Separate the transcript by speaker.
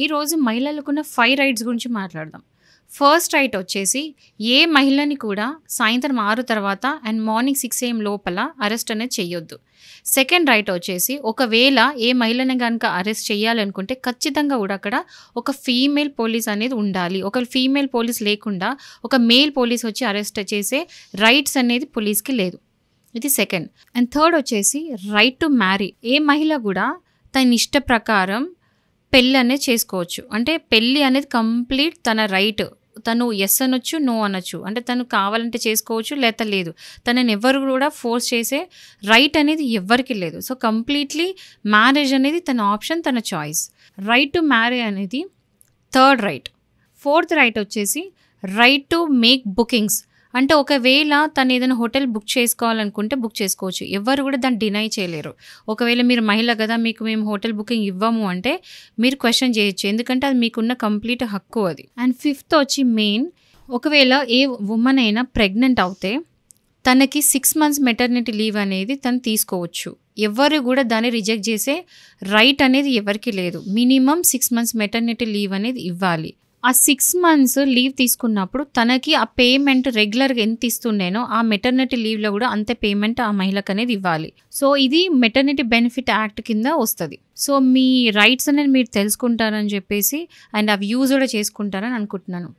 Speaker 1: ఈరోజు మహిళలకున్న 5 రైట్స్ గురించి మాట్లాడదాం. ఫస్ట్ రైట్ వచ్చేసి ఏ మహిళని కూడా సాయంత్రం 6 తర్వాత అండ్ మార్నింగ్ 6 AM లోపల అరెస్ట్ అనేది చేయొద్దు. సెకండ్ రైట్ వచ్చేసి ఒకవేళ ఏ మహిళని గనుక అరెస్ట్ చేయాలనుకుంటే ఖచ్చితంగా కూడా అక్కడ ఒక ఫీమేల్ పోలీస్ అనేది ఉండాలి. ఒక ఫీమేల్ పోలీస్ లేకుండా ఒక మేల్ పోలీస్ వచ్చి అరెస్ట్ చేసే రైట్స్ అనేది పోలీస్‌కి లేదు. ఇది సెకండ్. అండ్ థర్డ్ వచ్చేసి రైట్ టు మ్యారీ. ఏ మహిళ కూడా తన ఇష్ట ప్రకారం పెళ్ళి అనేది చేసుకోవచ్చు. అంటే పెళ్ళి అనేది కంప్లీట్ తన రైట్. తను ఎస్ అనొచ్చు, నో అనొచ్చు. అంటే తను కావాలంటే చేసుకోవచ్చు లేదా లేదు. తనని ఎవరు కూడా ఫోర్స్ చేసే రైట్ అనేది ఎవ్వరికి లేదు. సో కంప్లీట్లీ మ్యారేజ్ అనేది తన ఆప్షన్, తన చాయిస్. రైట్ టు మ్యారీ అనేది థర్డ్ రైట్. ఫోర్త్ రైట్ వచ్చేసి రైట్ టు మేక్ బుకింగ్స్. అంటే ఒకవేళ తను ఏదైనా హోటల్ బుక్ చేసుకోవాలనుకుంటే బుక్ చేసుకోవచ్చు. ఎవరు కూడా దాన్ని డినై చేయలేరు. ఒకవేళ మీరు మహిళ కదా, మీకు మేము హోటల్ బుకింగ్ ఇవ్వము అంటే మీరు క్వశ్చన్ చేయొచ్చు. ఎందుకంటే అది మీకున్న కంప్లీట్ హక్కు అది. అండ్ ఫిఫ్త్ వచ్చి మెయిన్, ఒకవేళ ఏ ఉమెన్ అయినా ప్రెగ్నెంట్ అవుతే తనకి 6 months మెటర్నిటీ లీవ్ అనేది తను తీసుకోవచ్చు. ఎవరు కూడా దాన్ని రిజెక్ట్ చేసే రైట్ అనేది ఎవరికి లేదు. మినిమం 6 months మెటర్నిటీ లీవ్ అనేది ఇవ్వాలి. ఆ 6 months లీవ్ తీసుకున్నప్పుడు తనకి ఆ పేమెంట్ రెగ్యులర్గా ఎంత ఇస్తుండేనో ఆ మెటర్నిటీ లీవ్లో కూడా అంతే పేమెంట్ ఆ మహిళకు అనేది ఇవ్వాలి. సో ఇది మెటర్నిటీ బెనిఫిట్ యాక్ట్ కింద వస్తుంది. సో మీ రైట్స్ అనేది మీరు తెలుసుకుంటారని చెప్పేసి అండ్ అవి యూజ్ కూడా చేసుకుంటారని అనుకుంటున్నాను.